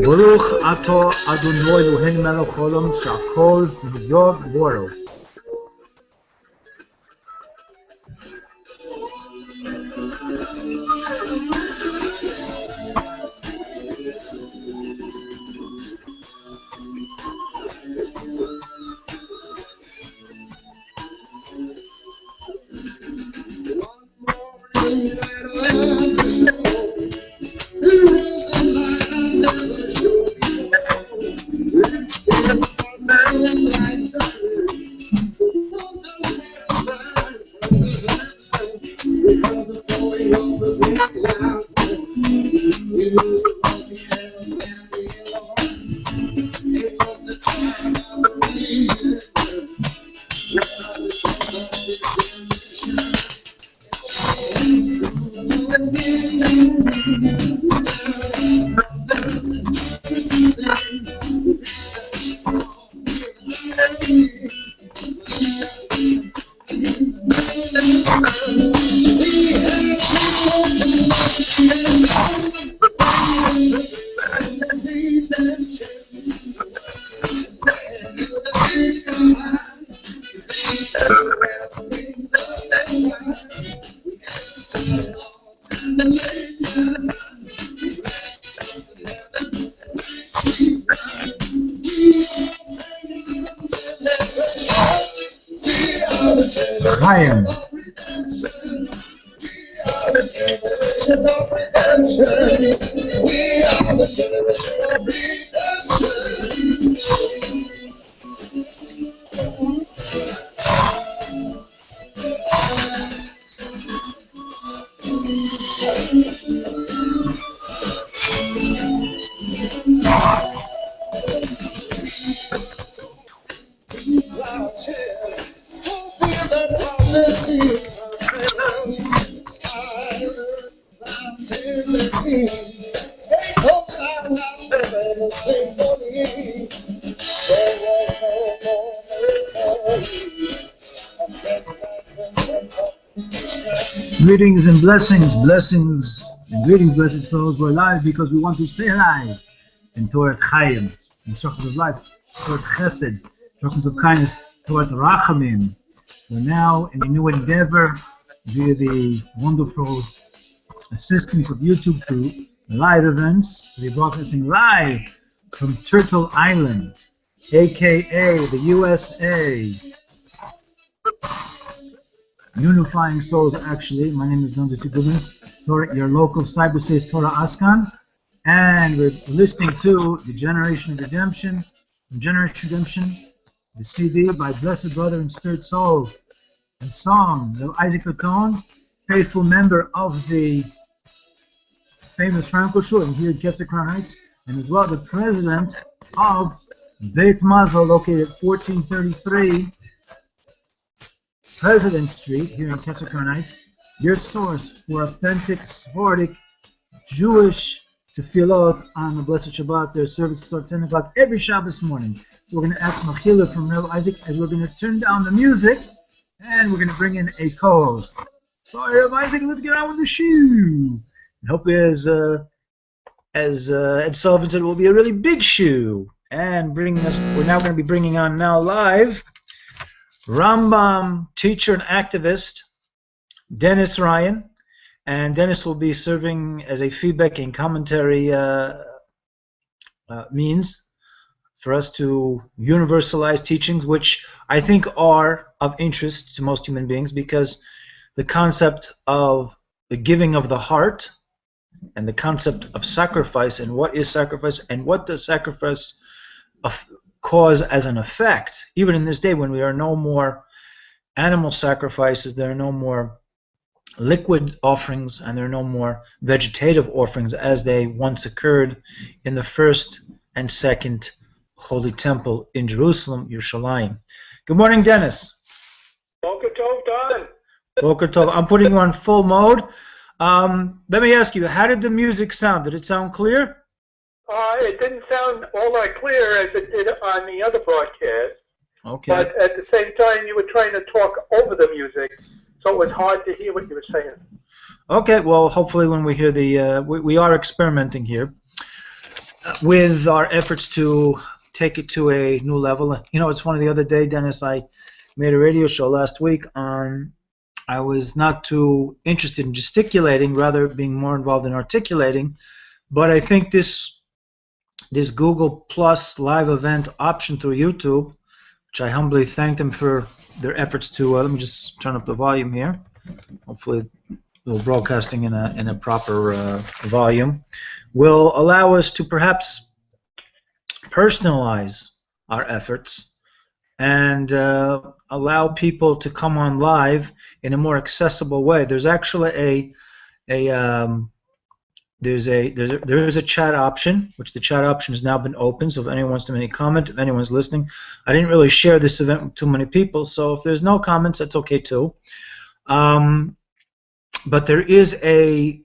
Baruch Ato Adonai Eloheinu melech haolam shehakol niyod boro. Chaim. Greetings and blessings, blessings and greetings, blessed souls. We're live because we want to stay alive in Torah Chaim, in circles of life, Torah Chesed, circles of kindness, Torah Rachamim. We're now in a new endeavor via the wonderful assistance of YouTube to live events. We're broadcasting live from Turtle Island, aka the USA. Unifying souls, actually. My name is Donzo Tzigubin, your local cyberspace Torah Askan, and we're listening to the Generation of Redemption, the CD by Blessed Brother and Spirit Soul, and song, the Isaac Raton, faithful member of the famous Franco Shul here in Kesser Crown Heights, and as well the president of Beit Mazel, located at 1433 President Street here in Kesser Crown Heights, your source for authentic, Sephardic, Jewish tefillot on the Blessed Shabbat. Their service starts at 10 o'clock every Shabbos morning. So we're going to ask Machila from Rebbe Isaac as we're going to turn down the music and we're going to bring in a co-host. Sorry, Rebbe Isaac, let's get on with the shoe. And hopefully, as Ed Sullivan said, it will be a really big shoe. And we're now going to be bringing on now live Rambam teacher and activist Dennis Ryan, and Dennis will be serving as a feedback and commentary means for us to universalize teachings which I think are of interest to most human beings, because the concept of the giving of the heart and the concept of sacrifice and what is sacrifice and what does sacrifice cause as an effect, even in this day when there are no more animal sacrifices, there are no more liquid offerings, and there are no more vegetative offerings as they once occurred in the first and second Holy Temple in Jerusalem, Yerushalayim. Good morning, Dennis. Boker Tov, Don. Boker Tov. I'm putting you on full mode. Let me ask you, how did the music sound? Did it sound clear? It didn't sound all that clear as it did on the other broadcast. Okay. But at the same time, you were trying to talk over the music, so it was hard to hear what you were saying. Okay, well, hopefully when we hear we are experimenting here with our efforts to take it to a new level. You know, it's funny, the other day, Dennis, I made a radio show last week on, I was not too interested in gesticulating, rather being more involved in articulating, but I think this Google Plus live event option through YouTube, which I humbly thank them for their efforts to, let me just turn up the volume here, hopefully we're broadcasting in a proper volume, will allow us to perhaps personalize our efforts and allow people to come on live in a more accessible way. There's actually there is a chat option, which the chat option has now been open. So if anyone wants to make a comment, if anyone's listening, I didn't really share this event with too many people, so if there's no comments, that's okay too. But there is a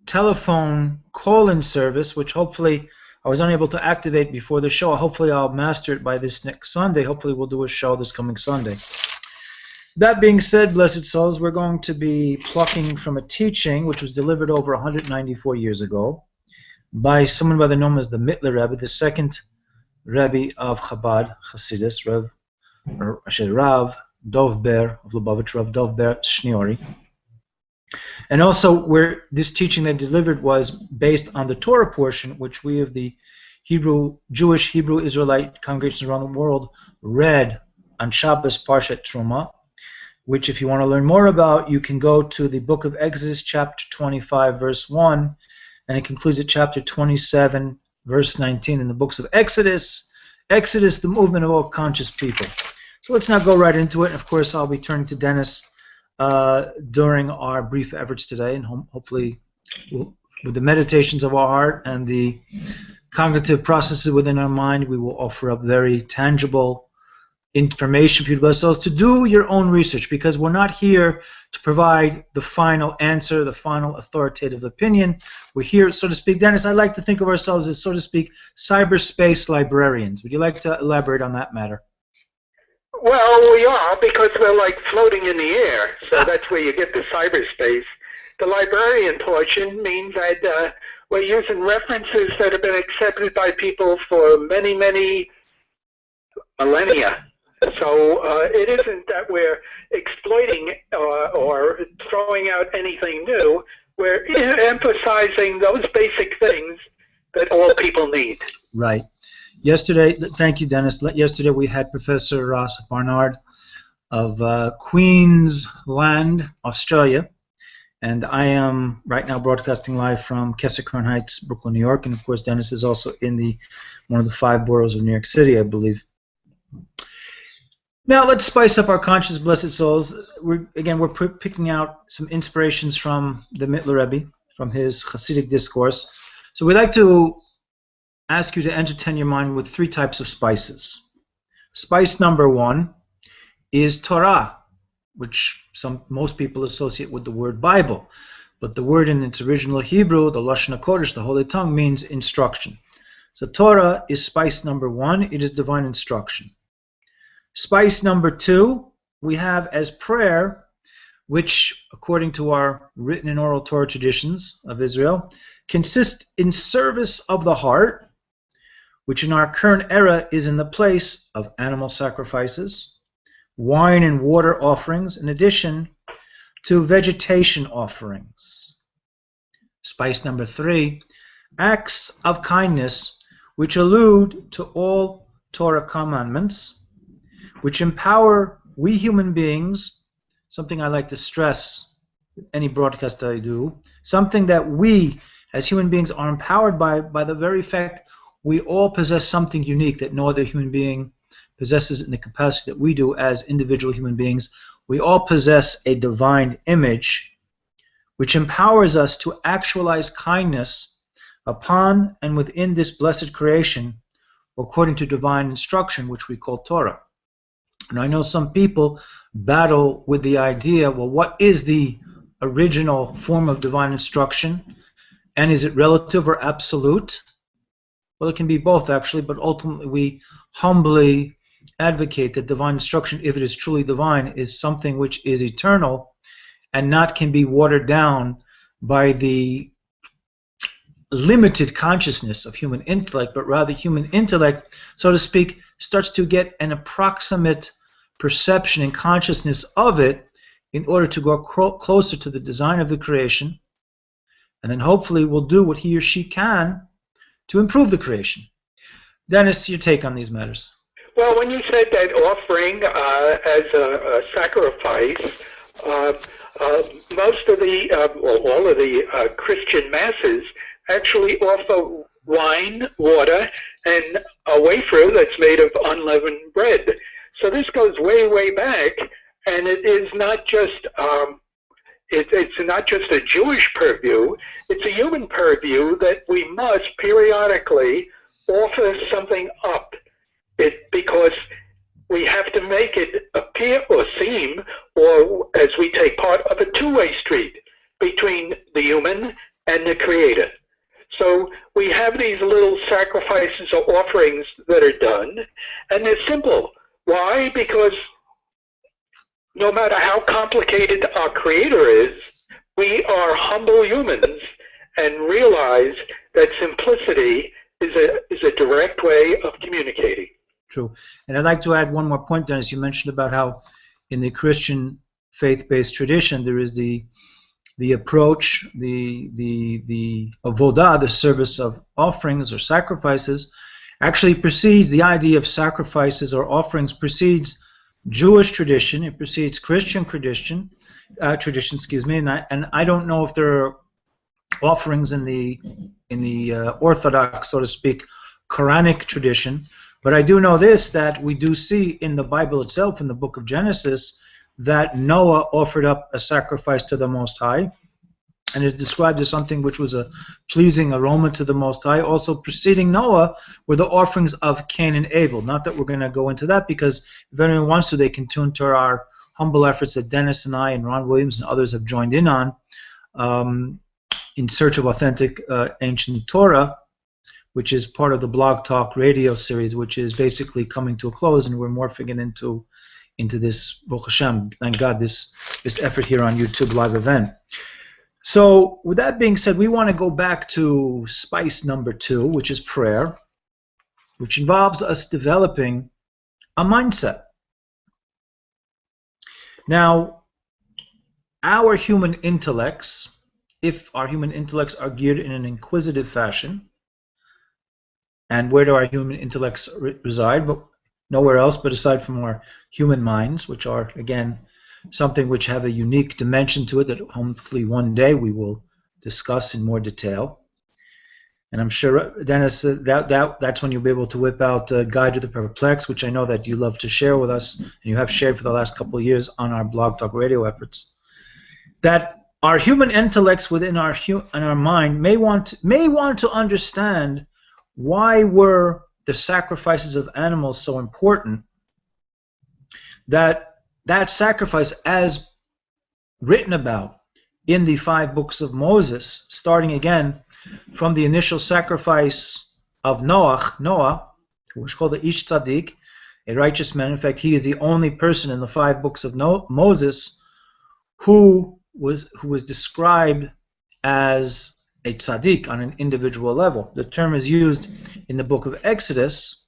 telephone call-in service, which hopefully I was unable to activate before the show. Hopefully I'll master it by this next Sunday. Hopefully we'll do a show this coming Sunday. That being said, blessed souls, we're going to be plucking from a teaching which was delivered over 194 years ago by someone by the name of the Mittler Rebbe, the second Rebbe of Chabad Hasidus, Rav Dovber of Lubavitch, Rav Dovber Shniori. And also, where this teaching they delivered was based on the Torah portion, which we of the Jewish Hebrew Israelite congregations around the world read on Shabbos Parshat Truma, which if you want to learn more about, you can go to the book of Exodus, chapter 25, verse 1, and it concludes at chapter 27, verse 19 in the books of Exodus. Exodus, the movement of all conscious people. So let's now go right into it. Of course, I'll be turning to Dennis during our brief efforts today, and hopefully with the meditations of our heart and the cognitive processes within our mind, we will offer up very tangible information for you to do your own research, because we're not here to provide the final answer, the final authoritative opinion. We're here, so to speak, Dennis, I like to think of ourselves as, so to speak, cyberspace librarians. Would you like to elaborate on that matter? Well, we are, because we're like floating in the air, so that's where you get the cyberspace. The librarian portion means that we're using references that have been accepted by people for many, many millennia. So it isn't that we're exploiting or throwing out anything new. We're emphasizing those basic things that all people need. Right. Yesterday, thank you, Dennis. Yesterday we had Professor Ross Barnard of Queensland, Australia, and I am right now broadcasting live from Kesser Heights, Brooklyn, New York, and of course Dennis is also in one of the 5 boroughs of New York City, I believe. Now let's spice up our conscious, blessed souls. We're picking out some inspirations from the Mittler Rebbe, from his Hasidic discourse. So we'd like to ask you to entertain your mind with 3 types of spices. Spice number 1 is Torah, which most people associate with the word Bible, but the word in its original Hebrew, the Lashon HaKodesh, the Holy Tongue, means instruction. So Torah is spice number 1. It is divine instruction. Spice number 2 we have as prayer, which, according to our written and oral Torah traditions of Israel, consists in service of the heart, which in our current era is in the place of animal sacrifices, wine and water offerings, in addition to vegetation offerings. Spice number 3, acts of kindness, which allude to all Torah commandments, which empower we human beings, something I like to stress any broadcast I do, something that we as human beings are empowered by the very fact we all possess something unique that no other human being possesses in the capacity that we do as individual human beings. We all possess a divine image which empowers us to actualize kindness upon and within this blessed creation according to divine instruction, which we call Torah. And I know some people battle with the idea, well, what is the original form of divine instruction? And is it relative or absolute? Well, it can be both, actually, but ultimately we humbly advocate that divine instruction, if it is truly divine, is something which is eternal and not can be watered down by the limited consciousness of human intellect, but rather human intellect, so to speak, starts to get an approximate perception and consciousness of it in order to go closer to the design of the creation, and then hopefully will do what he or she can to improve the creation. Dennis, your take on these matters? Well, when you said that offering as a sacrifice, most of the, or all of the Christian masses actually offer wine, water, and a wafer that's made of unleavened bread. So this goes way, way back, and it is not just it's not just a Jewish purview, it's a human purview that we must periodically offer something up. Because we have to make it appear or seem, or as we take part of a two-way street between the human and the Creator. So we have these little sacrifices or offerings that are done, and they're simple. Why? Because no matter how complicated our Creator is, we are humble humans and realize that simplicity is a direct way of communicating. True. And I'd like to add one more point, Dennis. You mentioned about how in the Christian faith-based tradition there is the approach, the avodah, the service of offerings or sacrifices, actually precedes the idea of sacrifices or offerings precedes Jewish tradition. It precedes Christian tradition. And I don't know if there are offerings in the Orthodox, so to speak, Quranic tradition. But I do know this, that we do see in the Bible itself, in the book of Genesis, that Noah offered up a sacrifice to the Most High, and is described as something which was a pleasing aroma to the Most High. Also preceding Noah were the offerings of Cain and Abel. Not that we're going to go into that, because if anyone wants to, they can tune to our humble efforts that Dennis and I and Ron Williams and others have joined in on in search of authentic ancient Torah, which is part of the Blog Talk radio series, which is basically coming to a close, and we're morphing it into this, Baruch Hashem, thank God, this effort here on YouTube live event. So with that being said, we want to go back to spice number 2, which is prayer, which involves us developing a mindset. Now, our human intellects, if our human intellects are geared in an inquisitive fashion, and where do our human intellects reside? But nowhere else but aside from our human minds, which are, again, something which have a unique dimension to it that hopefully one day we will discuss in more detail. And I'm sure, Dennis, that's when you'll be able to whip out Guide to the Perplexed, which I know that you love to share with us, and you have shared for the last couple of years on our Blog Talk radio efforts. That our human intellects within our mind may want to understand why were the sacrifices of animals so important, that sacrifice, as written about in the 5 books of Moses, starting again from the initial sacrifice of Noah, who was called the Ish Tzaddik, a righteous man. In fact, he is the only person in the 5 books of Moses who was described as a tzaddik on an individual level. The term is used in the book of Exodus.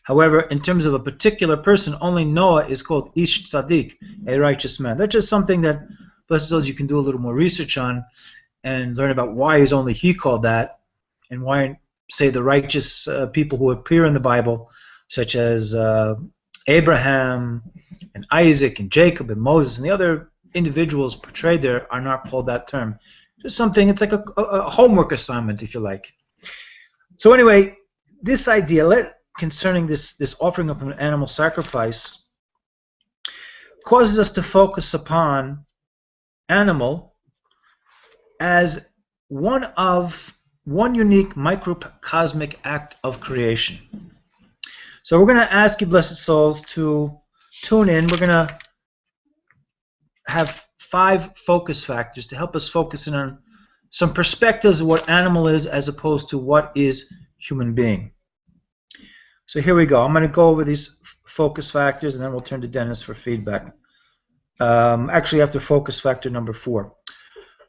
However, in terms of a particular person, only Noah is called Ish Tzaddik, a righteous man. That's just something that, blessed those, you can do a little more research on and learn about why is only he called that, and why, say, the righteous people who appear in the Bible, such as Abraham and Isaac and Jacob and Moses and the other individuals portrayed there, are not called that term. Just something, it's like a homework assignment, if you like. So anyway, this idea concerning this offering of an animal sacrifice causes us to focus upon animal as one unique microcosmic act of creation. So we're going to ask you, blessed souls, to tune in. We're going to have 5 focus factors to help us focus in on some perspectives of what animal is as opposed to what is human being. So here we go. I'm going to go over these focus factors, and then we'll turn to Dennis for feedback. Actually, after focus factor number 4.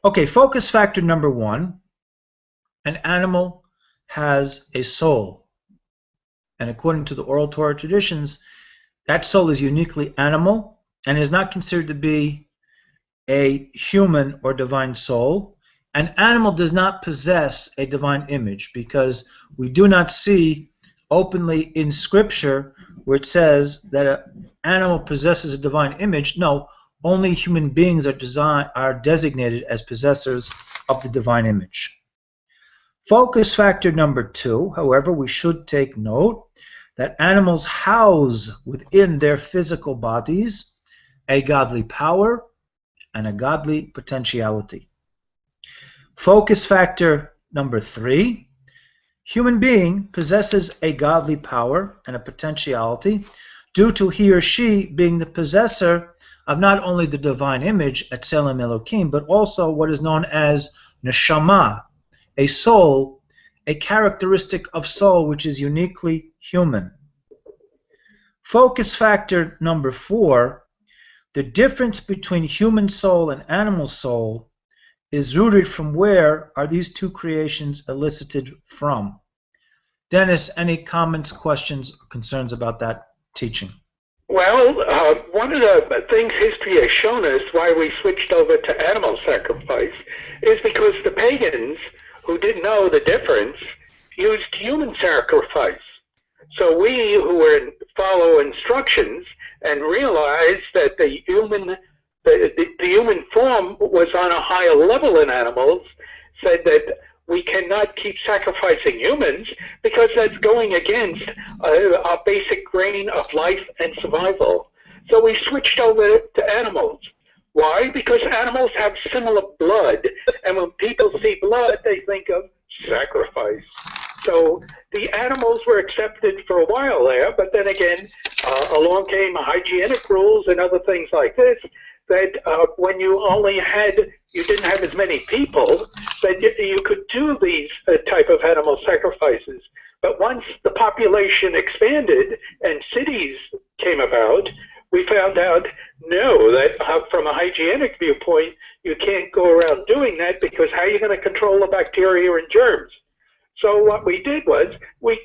Okay, focus factor number 1. An animal has a soul. And according to the oral Torah traditions, that soul is uniquely animal and is not considered to be a human or divine soul. An animal does not possess a divine image because we do not see openly in Scripture where it says that an animal possesses a divine image. No, only human beings are designated as possessors of the divine image. Focus factor number 2, however, we should take note that animals house within their physical bodies a godly power and a godly potentiality. Focus factor number 3, human being possesses a godly power and a potentiality due to he or she being the possessor of not only the divine image, Etzelem Elokim, but also what is known as neshama, a soul, a characteristic of soul which is uniquely human. Focus factor number 4, the difference between human soul and animal soul is rooted from where are these two creations elicited from? Dennis, any comments, questions, or concerns about that teaching? Well, one of the things history has shown us why we switched over to animal sacrifice is because the pagans, who didn't know the difference, used human sacrifice. So we, who follow instructions and realize that the human form was on a higher level in animals, said that we cannot keep sacrificing humans because that's going against our basic grain of life and survival. So we switched over to animals. Why? Because animals have similar blood, and when people see blood, they think of sacrifice. So the animals were accepted for a while there, but then again, along came hygienic rules and other things like this, that when you didn't have as many people, that you could do these type of animal sacrifices. But once the population expanded and cities came about, we found out, no, that from a hygienic viewpoint, you can't go around doing that because how are you going to control the bacteria and germs? So what we did was we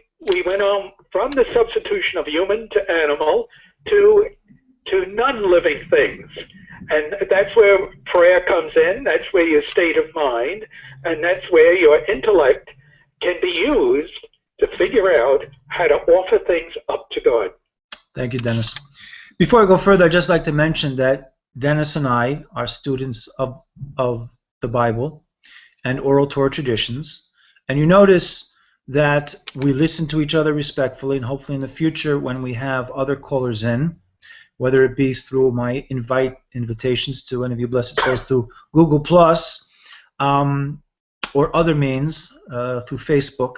went on from the substitution of human to animal to non-living things. And that's where prayer comes in, that's where your state of mind, and that's where your intellect can be used to figure out how to offer things up to God. Thank you, Dennis. Before I go further, I'd just like to mention that Dennis and I are students of the Bible and oral Torah traditions. And you notice that we listen to each other respectfully, and hopefully in the future when we have other callers in, whether it be through my invitations to any of you blessed souls through Google Plus, or other means through Facebook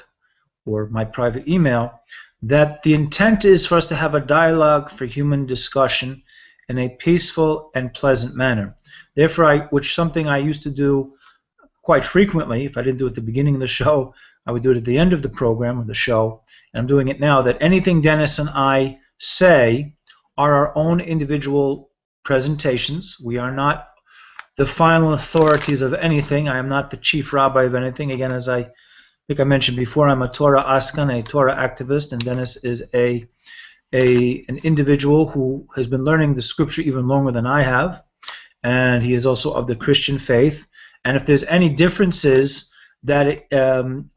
or my private email, that the intent is for us to have a dialogue for human discussion in a peaceful and pleasant manner. Therefore, which something I used to do quite frequently, if I didn't do it at the beginning of the show, I would do it at the end of the program or the show, and I'm doing it now, that anything Dennis and I say are our own individual presentations. We are not the final authorities of anything. I am not the chief rabbi of anything. Again, as I think I mentioned before, I'm a Torah askan, a Torah activist, and Dennis is an individual who has been learning the scripture even longer than I have, and he is also of the Christian faith. And if there's any differences that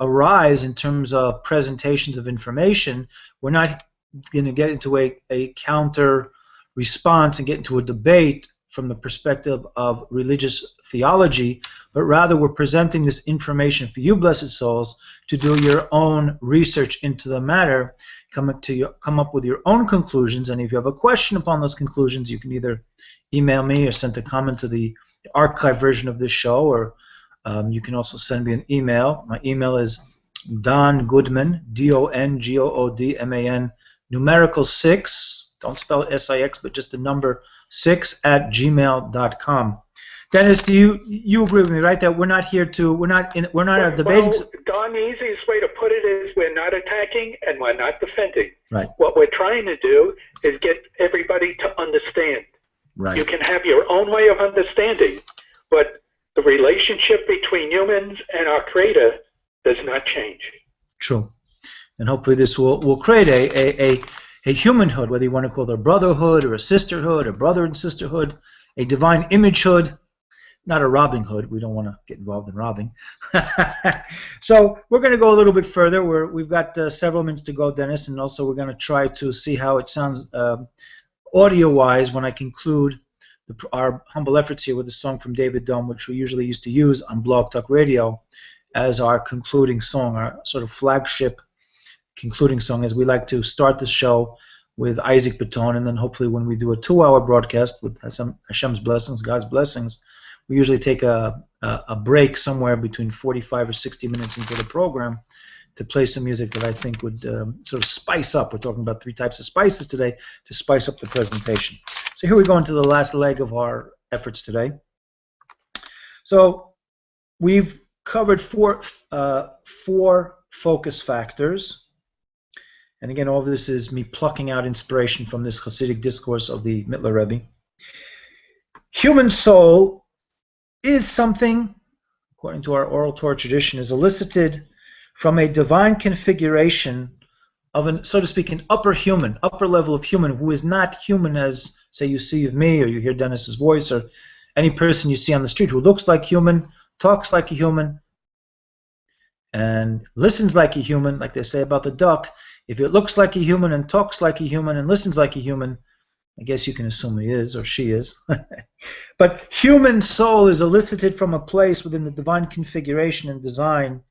arise in terms of presentations of information, we're not going to get into a counter response and get into a debate from the perspective of religious theology, but rather we're presenting this information for you, blessed souls, to do your own research into the matter, come up with your own conclusions, and if you have a question upon those conclusions, you can either email me or send a comment to the archive version of this show, or you can also send me an email. My email is Don Goodman, DONGOODMAN, numerical 6, don't spell SIX, but just the number 6 at gmail.com. Dennis, do you agree with me, right? That we're not here to, we're not debating. Well, Don, the easiest way to put it is we're not attacking and we're not defending. Right. What we're trying to do is get everybody to understand. Right. You can have your own way of understanding, but the relationship between humans and our Creator does not change. True. And hopefully this will create a humanhood, whether you want to call it a brotherhood or a sisterhood, a brother and sisterhood, a divine imagehood, not a robbing hood. We don't want to get involved in robbing. So we're going to go a little bit further. We've got several minutes to go, Dennis, and also we're going to try to see how it sounds audio-wise when I conclude our humble efforts here with a song from David Dome, which we usually used to use on Blog Talk Radio as our concluding song, our sort of flagship concluding song, as we like to start the show with Isaac Baton, and then hopefully when we do a 2-hour broadcast with Hashem's blessings, God's blessings, we usually take a break somewhere between 45 or 60 minutes into the program to play some music that I think would sort of spice up. We're talking about 3 types of spices today to spice up the presentation. So here we go into the last leg of our efforts today. So we've covered four focus factors. And again, all of this is me plucking out inspiration from this Hasidic discourse of the Mittler Rebbe. Human soul is something, according to our oral Torah tradition, is elicited from a divine configuration of an, so to speak, an upper human, upper level of human who is not human as, say, you see of me or you hear Dennis's voice or any person you see on the street who looks like human, talks like a human, and listens like a human, like they say about the duck. If it looks like a human and talks like a human and listens like a human, I guess you can assume he is or she is. But human soul is elicited from a place within the divine configuration and design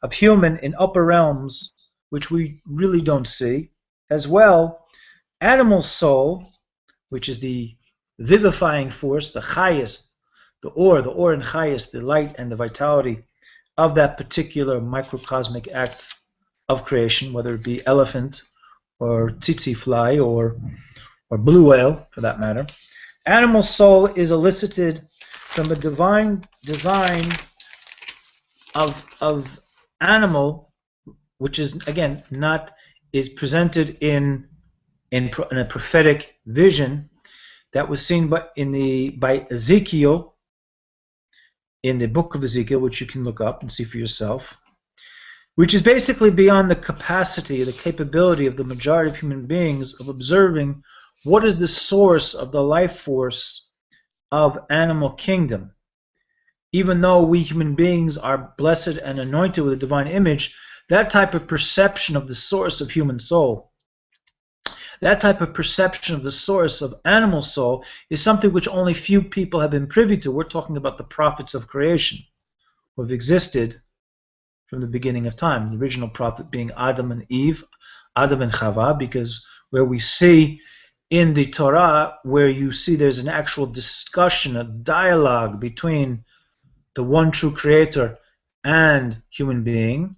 of human in upper realms, which we really don't see. As well, animal soul, which is the vivifying force, the highest, the or and highest, the light and the vitality of that particular microcosmic act of creation, whether it be elephant or tsetse fly or blue whale, for that matter. Animal soul is elicited from a divine design of animal, which is, again, is presented in a prophetic vision that was seen by Ezekiel in the book of Ezekiel, which you can look up and see for yourself, which is basically beyond the capacity, the capability of the majority of human beings of observing what is the source of the life force of animal kingdom. Even though we human beings are blessed and anointed with a divine image, that type of perception of the source of human soul, that type of perception of the source of animal soul is something which only few people have been privy to. We're talking about the prophets of creation who have existed from the beginning of time. The original prophet being Adam and Eve, Adam and Chava, because where we see in the Torah, where you see there's an actual discussion, a dialogue between the one true creator and human being,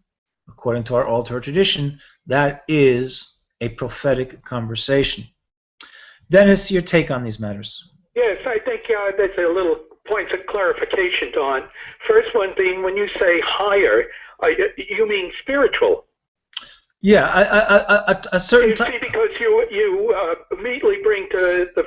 according to our oral Torah tradition, that is a prophetic conversation. Dennis, your take on these matters? Yes, I think there's a little points of clarification, Don. First one being, when you say higher, you mean spiritual. Yeah, a certain time. Because you immediately bring to the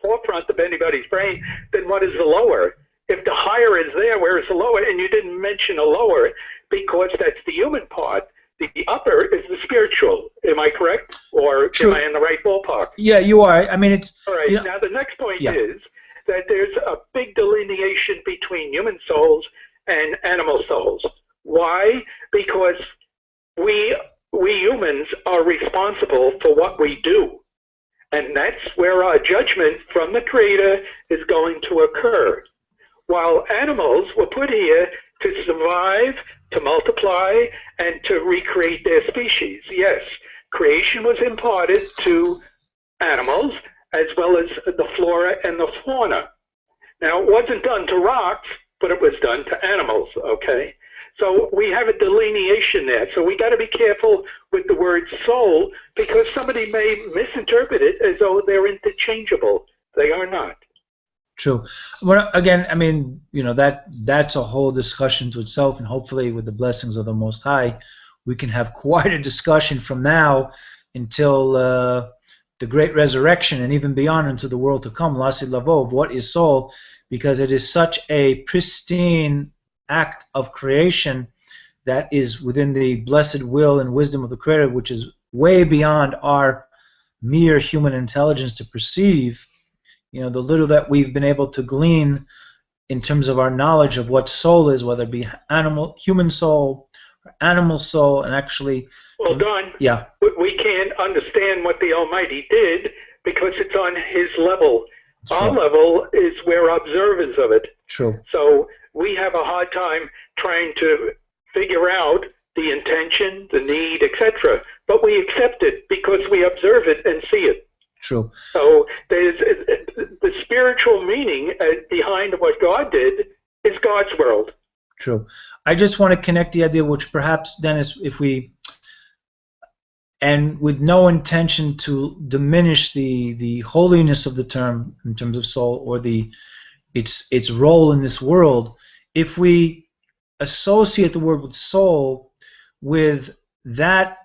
forefront of anybody's brain, then what is the lower? If the higher is there, where is the lower? And you didn't mention a lower because that's the human part. The upper is the spiritual. Am I correct? Or True. Am I in the right ballpark? Yeah, you are. I mean, it's... All right. Now, the next point is that there's a big delineation between human souls and animal souls. Why? Because we humans are responsible for what we do. And that's where our judgment from the Creator is going to occur. While animals were put here to survive, to multiply, and to recreate their species. Yes, creation was imparted to animals as well as the flora and the fauna. Now, it wasn't done to rocks, but it was done to animals, okay? So we have a delineation there. So we got to be careful with the word soul because somebody may misinterpret it as though they're interchangeable. They are not. True. Well, again, I mean, you know, that's a whole discussion to itself, and hopefully with the blessings of the Most High, we can have quite a discussion from now until the great resurrection and even beyond into the world to come, Lasi Lavov, what is soul? Because it is such a pristine act of creation that is within the blessed will and wisdom of the Creator, which is way beyond our mere human intelligence to perceive. The little that we've been able to glean in terms of our knowledge of what soul is, whether it be human soul, or animal soul, and actually... Well, Don, yeah, we can't understand what the Almighty did because it's on His level. True. Our level is we're observers of it. True. So we have a hard time trying to figure out the intention, the need, etc. But we accept it because we observe it and see it. True. So there's the spiritual meaning behind what God did is God's world. True. I just want to connect the idea, which perhaps, Dennis, if we, and with no intention to diminish the holiness of the term in terms of soul or its role in this world, if we associate the word with soul with that,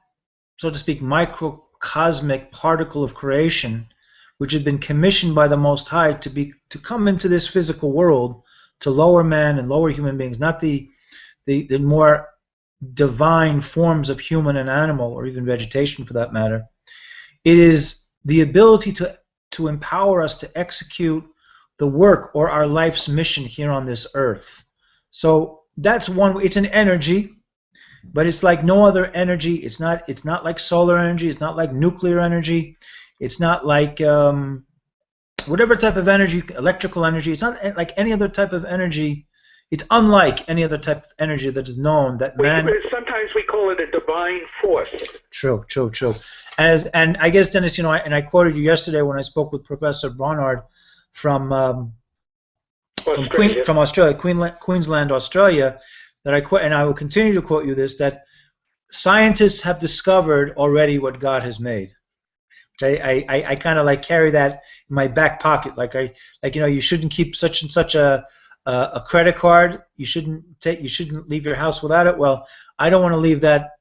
so to speak, microcosmic particle of creation, which had been commissioned by the Most High to come into this physical world, to lower man and lower human beings, not the more divine forms of human and animal, or even vegetation for that matter. It is the ability to empower us to execute the work or our life's mission here on this earth. So that's one. It's an energy, but it's like no other energy. It's not like solar energy. It's not like nuclear energy. It's not like whatever type of energy, electrical energy. It's not like any other type of energy. It's unlike any other type of energy that is known. Sometimes we call it a divine force. True. And I guess, Dennis, and I quoted you yesterday when I spoke with Professor Barnard from Australia, Queensland, Australia, and I will continue to quote you this, that scientists have discovered already what God has made. I kind of like carry that in my back pocket, you shouldn't keep such and such a credit card. You shouldn't leave your house without it. Well, I don't want to leave that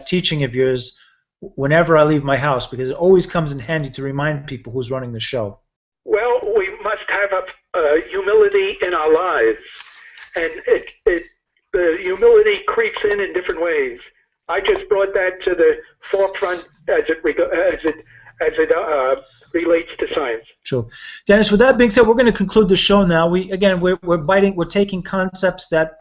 teaching of yours whenever I leave my house, because it always comes in handy to remind people who's running the show. Well, we must have a humility in our lives, and the humility creeps in different ways. I just brought that to the forefront as it relates to science. True, Dennis. With that being said, we're going to conclude the show now. We're taking concepts that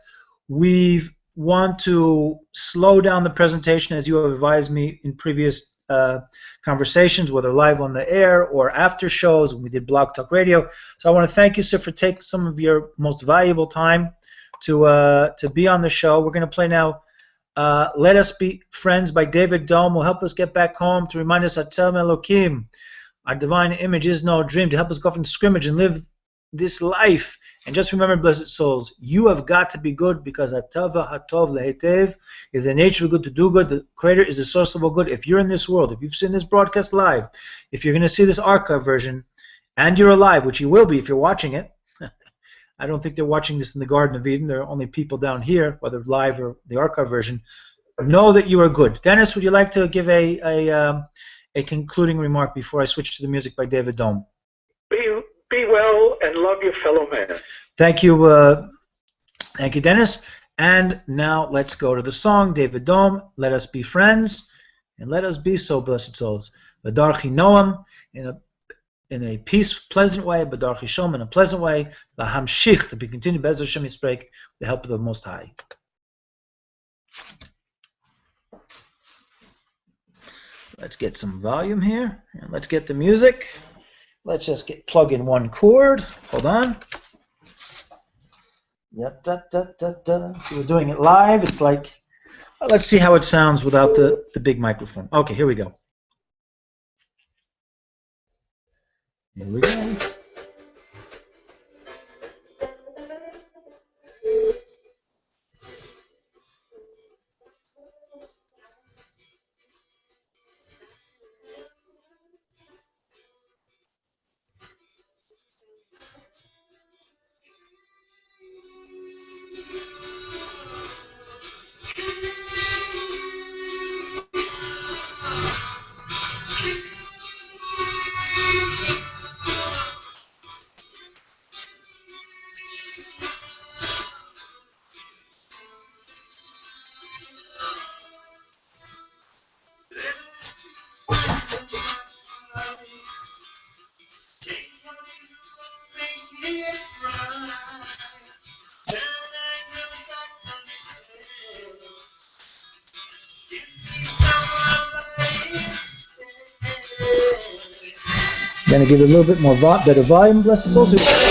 we want to slow down the presentation, as you have advised me in previous conversations, whether live on the air or after shows when we did Blog Talk Radio. So I want to thank you, sir, for taking some of your most valuable time to be on the show. We're going to play now Let Us Be Friends by David Dome. Will help us get back home, to remind us that Tzelem Elokim, our divine image, is no dream, to help us go from scrimmage and live this life. And just remember, blessed souls, you have got to be good, because Hatava Hatov Lehetev is the nature of good, to do good. The Creator is the source of all good. If you're in this world, if you've seen this broadcast live, if you're going to see this archive version, and you're alive, which you will be if you're watching it. I don't think they're watching this in the Garden of Eden. There are only people down here, whether live or the archive version. Know that you are good. Dennis, would you like to give a concluding remark before I switch to the music by David Dome? Be well and love your fellow man. Thank you, Dennis. And now let's go to the song, David Dome, Let Us Be Friends, and let us be so, blessed souls. V'darchi Noam, in a peace, pleasant way, V'darchi Shalom, in a pleasant way, V'hamshich, to be continued, Be'ez Hashem Yisprek, with the help of the Most High. Let's get some volume here, and let's get the music. Let's just plug in one chord. Hold on. See, we're doing it live. It's like, let's see how it sounds without the big microphone. Okay, here we go. Here we go. Going to give it a little bit more better volume, bless his soul.